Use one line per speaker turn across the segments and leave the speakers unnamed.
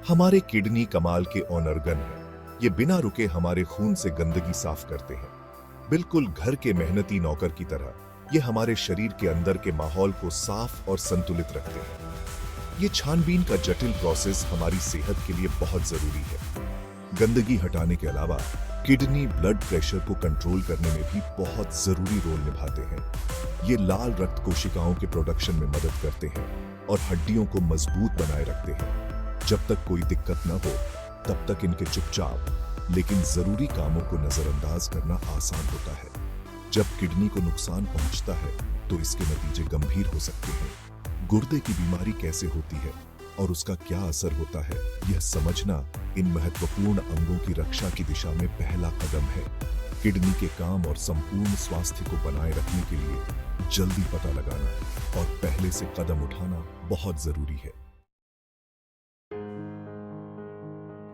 हमारे किडनी कमाल के ऑर्गन है। ये बिना रुके हमारे खून से गंदगी साफ करते हैं, बिल्कुल घर के मेहनती नौकर की तरह। ये हमारे शरीर के अंदर के माहौल को साफ और संतुलित रखते हैं। ये छानबीन का जटिल प्रोसेस हमारी सेहत के लिए बहुत जरूरी है। गंदगी हटाने के अलावा किडनी ब्लड प्रेशर को कंट्रोल करने में भी बहुत जरूरी रोल निभाते हैं। ये लाल रक्त कोशिकाओं के प्रोडक्शन में मदद करते हैं और हड्डियों को मजबूत बनाए रखते हैं। जब तक कोई दिक्कत न हो तब तक इनके चुपचाप लेकिन जरूरी कामों को नजरअंदाज करना आसान होता है। जब किडनी को नुकसान पहुंचता है तो इसके नतीजे गंभीर हो सकते हैं। गुर्दे की बीमारी कैसे होती है और उसका क्या असर होता है, यह समझना इन महत्वपूर्ण अंगों की रक्षा की दिशा में पहला कदम है। किडनी के काम और संपूर्ण स्वास्थ्य को बनाए रखने के लिए जल्दी पता लगाना और पहले से कदम उठाना बहुत जरूरी है।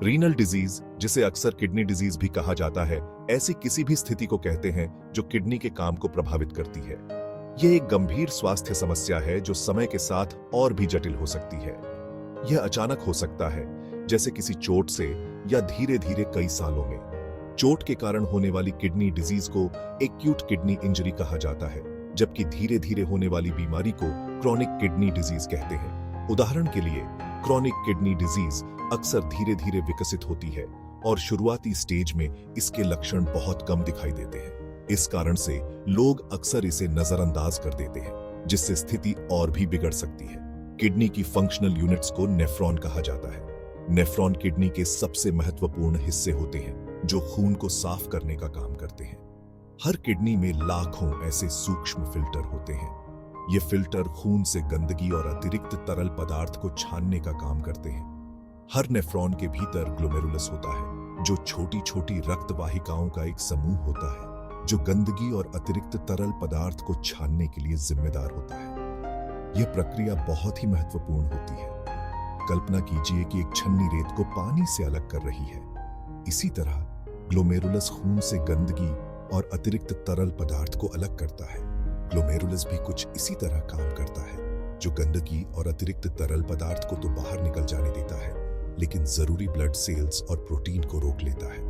रीनल डिजीज, जिसे अक्सर किडनी डिजीज भी कहा जाता है, ऐसी किसी भी स्थिति को कहते हैं जो किडनी के काम को प्रभावित करती है। यह एक गंभीर स्वास्थ्य समस्या है जो समय के साथ और भी जटिल हो सकती है। यह अचानक हो सकता है, जैसे किसी चोट से, या धीरे धीरे कई सालों में। चोट के कारण होने वाली किडनी डिजीज को एक्यूट किडनी इंजरी कहा जाता है, जबकि धीरे धीरे होने वाली बीमारी को क्रॉनिक किडनी डिजीज कहते हैं। उदाहरण के लिए, क्रॉनिक किडनी डिजीज अक्सर धीरे धीरे विकसित होती है और शुरुआती स्टेज में इसके लक्षण बहुत कम दिखाई देते हैं। इस कारण से लोग अक्सर इसे नजरअंदाज कर देते हैं, जिससे स्थिति और भी बिगड़ सकती है। किडनी की फंक्शनल यूनिट्स को नेफ्रॉन कहा जाता है। नेफ्रॉन किडनी के सबसे महत्वपूर्ण हिस्से होते हैं जो खून को साफ करने का काम करते हैं। हर किडनी में लाखों ऐसे सूक्ष्म फिल्टर होते हैं। ये फिल्टर खून से गंदगी और अतिरिक्त तरल पदार्थ को छानने का काम करते हैं। हर नेफ्रॉन के भीतर ग्लोमेरुलस होता है, जो छोटी छोटी रक्त वाहिकाओं का एक समूह होता है जो गंदगी और अतिरिक्त तरल पदार्थ को छानने के लिए जिम्मेदार होता है। यह प्रक्रिया बहुत ही महत्वपूर्ण होती है। कल्पना कीजिए कि एक छन्नी रेत को पानी से अलग कर रही है। इसी तरह ग्लोमेरुलस खून से गंदगी और अतिरिक्त तरल पदार्थ को अलग करता है। ग्लोमेरुलस भी कुछ इसी तरह काम करता है, जो गंदगी और अतिरिक्त तरल पदार्थ को तो बाहर निकल जाने देता है, लेकिन जरूरी ब्लड सेल्स और प्रोटीन को रोक लेता है।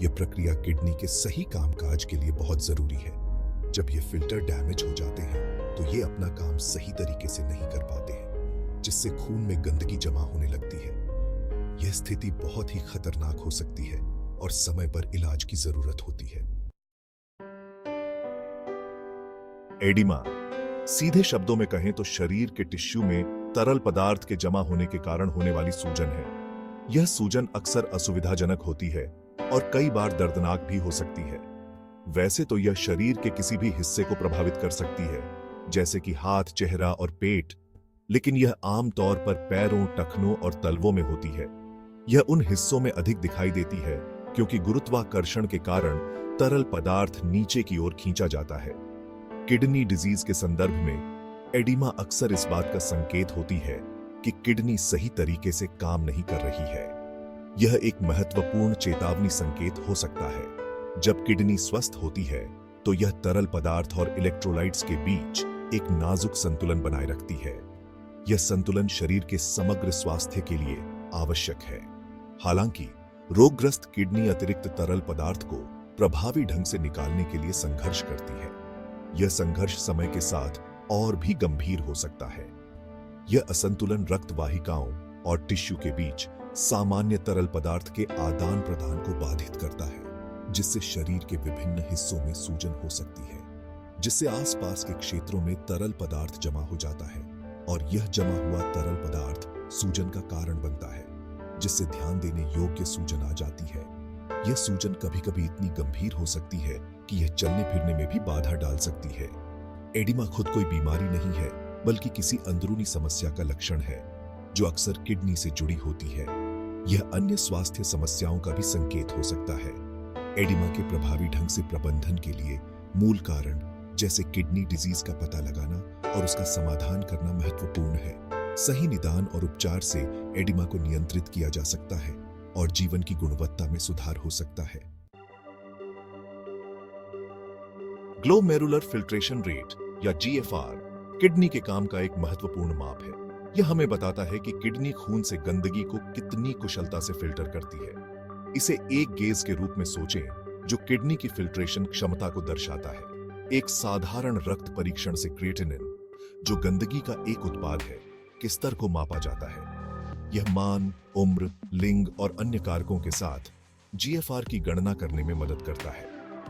यह प्रक्रिया किडनी के सही कामकाज के लिए बहुत जरूरी है। जब ये फिल्टर डैमेज हो जाते हैं तो ये अपना काम सही तरीके से नहीं कर पाते हैं, जिससे खून में गंदगी जमा होने लगती है। यह स्थिति बहुत ही खतरनाक हो सकती है और समय पर इलाज की जरूरत होती है। एडिमा, सीधे शब्दों में कहें तो शरीर के टिश्यू में तरल पदार्थ के जमा होने के कारण होने वाली सूजन है। यह सूजन अक्सर असुविधाजनक होती है और कई बार दर्दनाक भी हो सकती है। वैसे तो यह शरीर के किसी भी हिस्से को प्रभावित कर सकती है, जैसे कि हाथ, चेहरा और पेट, लेकिन यह आमतौर पर पैरों, टखनों और तलवों में होती है। यह उन हिस्सों में अधिक दिखाई देती है क्योंकि गुरुत्वाकर्षण के कारण तरल पदार्थ नीचे की ओर खींचा जाता है। किडनी डिजीज के संदर्भ में एडिमा अक्सर इस बात का संकेत होती है कि किडनी सही तरीके से काम नहीं कर रही है। यह एक महत्वपूर्ण चेतावनी संकेत हो सकता है। जब किडनी स्वस्थ होती है तो यह तरल पदार्थ और इलेक्ट्रोलाइट्स के बीच एक नाजुक संतुलन बनाए रखती है। यह संतुलन शरीर के समग्र स्वास्थ्य के लिए आवश्यक है। हालांकि रोगग्रस्त किडनी अतिरिक्त तरल पदार्थ को प्रभावी ढंग से निकालने के लिए संघर्ष करती है। यह संघर्ष समय के साथ और भी गंभीर हो सकता है। यह असंतुलन रक्त वाहिकाओं और टिश्यू के बीच सामान्य तरल पदार्थ के आदान प्रदान को बाधित करता है, जिससे शरीर के विभिन्न हिस्सों में सूजन हो सकती है, जिससे आसपास के क्षेत्रों में तरल पदार्थ जमा हो जाता है और यह जमा हुआ तरल पदार्थ सूजन का कारण बनता है, जिससे ध्यान देने योग्य सूजन आ जाती है। यह सूजन कभी-कभी इतनी गंभीर हो सकती है कि यह चलने फिरने में भी बाधा डाल सकती है। एडिमा खुद कोई बीमारी नहीं है, बल्कि किसी अंदरूनी समस्या का लक्षण है जो अक्सर किडनी से जुड़ी होती है। यह अन्य स्वास्थ्य समस्याओं का भी संकेत हो सकता है। एडिमा के प्रभावी ढंग से प्रबंधन के लिए मूल कारण जैसे किडनी डिजीज का पता लगाना और उसका समाधान करना महत्वपूर्ण है। सही निदान और उपचार से एडिमा को नियंत्रित किया जा सकता है और जीवन की गुणवत्ता में सुधार हो सकता है। ग्लोमेरुलर फिल्ट्रेशन रेट या जीएफआर किडनी के काम का एक महत्वपूर्ण माप है। यह हमें बताता है कि किडनी खून से गंदगी को कितनी कुशलता से फिल्टर करती है। इसे एक गेज के रूप में सोचें जो किडनी की फिल्ट्रेशन क्षमता को दर्शाता है। एक साधारण रक्त परीक्षण से क्रिएटिनिन, जो गंदगी का एक उत्पाद है, के स्तर को मापा जाता है। यह मान, उम्र, लिंग और अन्य कारकों के साथ जीएफआर की गणना करने में मदद करता है।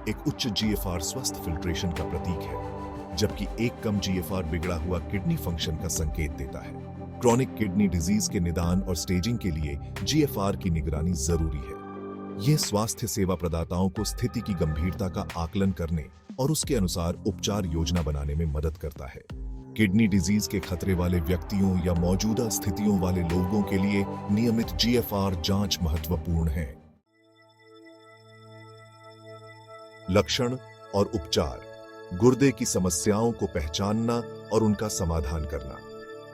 एक उच्च जीएफआर स्वस्थ फिल्ट्रेशन का प्रतीक है, जबकि एक कम जीएफआर बिगड़ा हुआ किडनी फंक्शन का संकेत देता है। क्रॉनिक किडनी डिजीज के निदान और स्टेजिंग के लिए जीएफआर की निगरानी जरूरी है। यह स्वास्थ्य सेवा प्रदाताओं को स्थिति की गंभीरता का आकलन करने और उसके अनुसार उपचार योजना बनाने में मदद करता है। किडनी डिजीज के खतरे वाले व्यक्तियों या मौजूदा स्थितियों वाले लोगों के लिए नियमित जीएफआर जांच महत्वपूर्ण है। लक्षण और उपचार। गुर्दे की समस्याओं को पहचानना और उनका समाधान करना।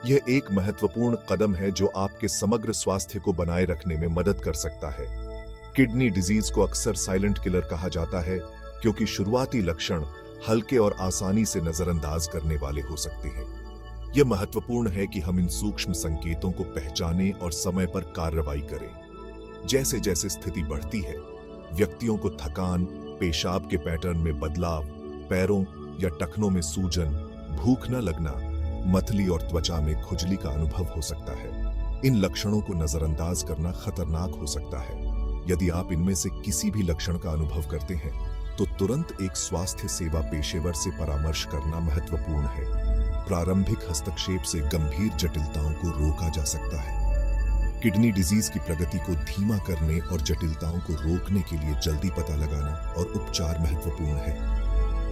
यह एक महत्वपूर्ण कदम है जो आपके समग्र स्वास्थ्य को बनाए रखने में मदद कर सकता है। किडनी डिजीज को अक्सर साइलेंट किलर कहा जाता है क्योंकि शुरुआती लक्षण हल्के और आसानी से नजरअंदाज करने वाले हो सकते हैं। यह महत्वपूर्ण है कि हम इन सूक्ष्म संकेतों को पहचानें और समय पर कार्रवाई करें। जैसे जैसे स्थिति बढ़ती है, व्यक्तियों को थकान, पेशाब के पैटर्न में बदलाव, पैरों या टखनों में सूजन, भूख न लगना, मतली और त्वचा में खुजली का अनुभव हो सकता है। इन लक्षणों को नजरअंदाज करना खतरनाक हो सकता है। यदि आप इनमें से किसी भी लक्षण का अनुभव करते हैं, तो तुरंत एक स्वास्थ्य सेवा पेशेवर से परामर्श करना महत्वपूर्ण है। प्रारंभिक हस्तक्षेप से गंभीर जटिलताओं को रोका जा सकता है। किडनी डिजीज की प्रगति को धीमा करने और जटिलताओं को रोकने के लिए जल्दी पता लगाना और उपचार महत्वपूर्ण है।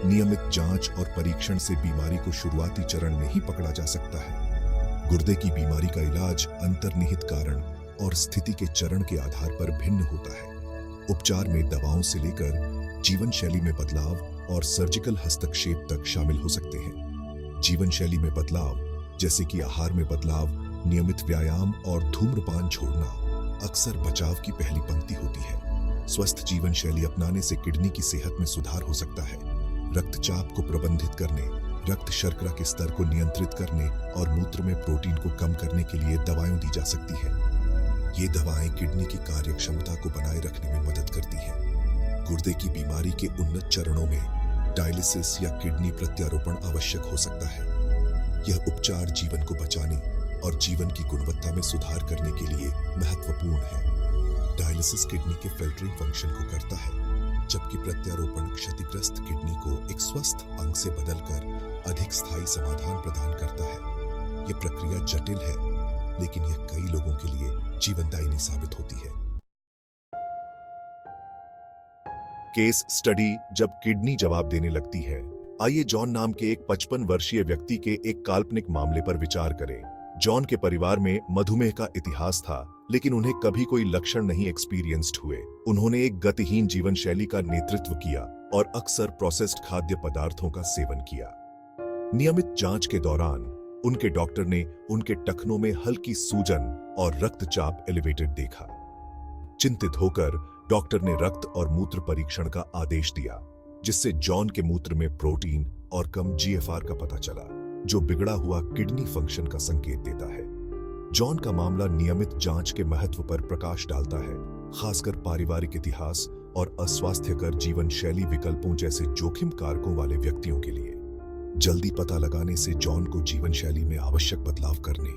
नियमित जांच और परीक्षण से बीमारी को शुरुआती चरण में ही पकड़ा जा सकता है। गुर्दे की बीमारी का इलाज अंतर्निहित कारण और स्थिति के चरण के आधार पर भिन्न होता है। उपचार में दवाओं से लेकर जीवन शैली में बदलाव और सर्जिकल हस्तक्षेप तक शामिल हो सकते हैं। जीवन शैली में बदलाव, जैसे कि आहार में बदलाव, नियमित व्यायाम और धूम्रपान छोड़ना, अक्सर बचाव की पहली पंक्ति होती है। स्वस्थ जीवन शैली अपनाने से किडनी की सेहत में सुधार हो सकता है। रक्तचाप को प्रबंधित करने, रक्त शर्करा के स्तर को नियंत्रित करने और मूत्र में प्रोटीन को कम करने के लिए दवाएं दी जा सकती है। ये दवाएं किडनी की कार्यक्षमता को बनाए रखने में मदद करती हैं। गुर्दे की बीमारी के उन्नत चरणों में डायलिसिस या किडनी प्रत्यारोपण आवश्यक हो सकता है। यह उपचार जीवन को बचाने और जीवन की गुणवत्ता में सुधार करने के लिए महत्वपूर्ण है। डायलिसिस किडनी के फिल्टरिंग फंक्शन को करता है, जबकि प्रत्यारोपण क्षतिग्रस्त किडनी को एक स्वस्थ अंग से बदलकर अधिक स्थायी समाधान प्रदान करता है। यह प्रक्रिया जटिल है, लेकिन यह कई लोगों के लिए जीवनदायिनी साबित होती है। Case study. जब किडनी जवाब देने लगती है, आइए जॉन नाम के एक 55 वर्षीय व्यक्ति के एक काल्पनिक मामले पर विचार करें। जॉन के परिवार में मधुमेह का इतिहास था, लेकिन उन्हें कभी कोई लक्षण नहीं एक्सपीरियंस्ड हुए। उन्होंने एक गतिहीन जीवन शैली का नेतृत्व किया और अक्सर प्रोसेस्ड खाद्य पदार्थों का सेवन किया। नियमित जांच के दौरान उनके डॉक्टर ने उनके टखनों में हल्की सूजन और रक्तचाप एलिवेटेड देखा। चिंतित होकर डॉक्टर ने रक्त और मूत्र परीक्षण का आदेश दिया, जिससे जॉन के मूत्र में प्रोटीन और कम जीएफआर का पता चला, जो बिगड़ा हुआ किडनी फंक्शन का संकेत देता है। जॉन का मामला नियमित जांच के महत्व पर प्रकाश डालता है, खासकर पारिवारिक इतिहास और अस्वास्थ्यकर जीवन शैली विकल्पों जैसे जोखिम कारकों वाले व्यक्तियों के लिए। जल्दी पता लगाने से जॉन को जीवन शैली में आवश्यक बदलाव करने,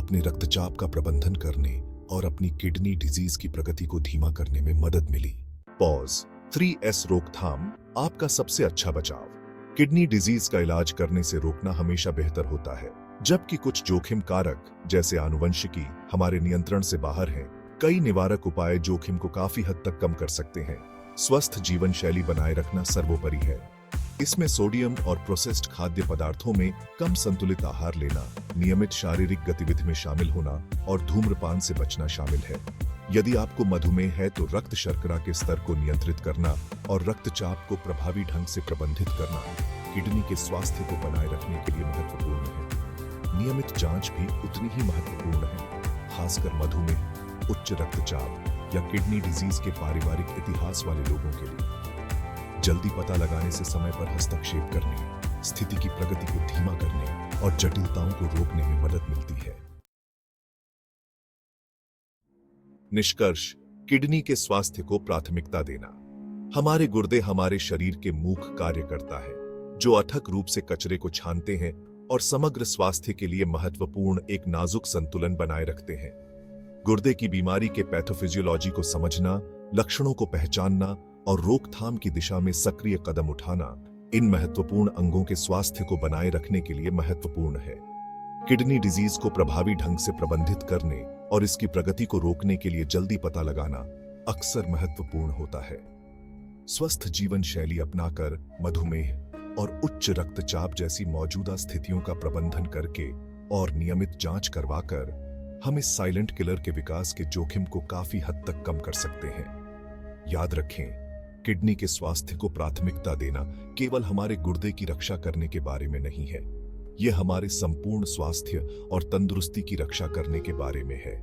अपने रक्तचाप का प्रबंधन करने और अपनी किडनी डिजीज की प्रगति को धीमा करने में मदद मिली। पॉज। 3S रोकथाम आपका सबसे अच्छा बचाव। किडनी डिजीज का इलाज करने से रोकना हमेशा बेहतर होता है, जबकि कुछ जोखिम कारक जैसे आनुवंशिकी हमारे नियंत्रण से बाहर हैं। कई निवारक उपाय जोखिम को काफी हद तक कम कर सकते हैं। स्वस्थ जीवन शैली बनाए रखना सर्वोपरि है। इसमें सोडियम और प्रोसेस्ड खाद्य पदार्थों में कम संतुलित आहार लेना, नियमित शारीरिक गतिविधि में शामिल होना और धूम्रपान से बचना शामिल है। यदि आपको मधुमेह है तो रक्त शर्करा के स्तर को नियंत्रित करना और रक्तचाप को प्रभावी ढंग से प्रबंधित करना किडनी के स्वास्थ्य को बनाए रखने के लिए महत्वपूर्ण है। नियमित जांच भी उतनी ही महत्वपूर्ण है, खासकर मधुमेह, उच्च रक्तचाप या किडनी डिजीज के पारिवारिक इतिहास वाले लोगों के लिए। जल्दी पता लगाने से समय पर हस्तक्षेप करने, स्थिति की प्रगति को धीमा करने और जटिलताओं को रोकने में मदद मिलती है। निष्कर्ष, किडनी के स्वास्थ्य को प्राथमिकता देना। हमारे गुर्दे हमारे शरीर के मुख्य कार्य करता है, जो अथक रूप से कचरे को छानते हैं और समग्र स्वास्थ्य के लिए महत्वपूर्ण एक नाजुक संतुलन बनाए रखते हैं। गुर्दे की बीमारी के पैथोफिजियोलॉजी को समझना, लक्षणों को पहचानना और रोकथाम की दिशा में सक्रिय कदम उठाना इन महत्वपूर्ण अंगों के स्वास्थ्य को बनाए रखने के लिए महत्वपूर्ण है। किडनी डिजीज को प्रभावी ढंग से प्रबंधित करने और इसकी प्रगति को रोकने के लिए जल्दी पता लगाना अक्सर महत्वपूर्ण होता है। स्वस्थ जीवन शैली अपनाकर मधुमेह और उच्च रक्तचाप जैसी मौजूदा स्थितियों का प्रबंधन करके और नियमित जांच करवाकर हम इस साइलेंट किलर के विकास के जोखिम को काफी हद तक कम कर सकते हैं। याद रखें, किडनी के स्वास्थ्य को प्राथमिकता देना केवल हमारे गुर्दे की रक्षा करने के बारे में नहीं है, यह हमारे संपूर्ण स्वास्थ्य और तंदुरुस्ती की रक्षा करने के बारे में है।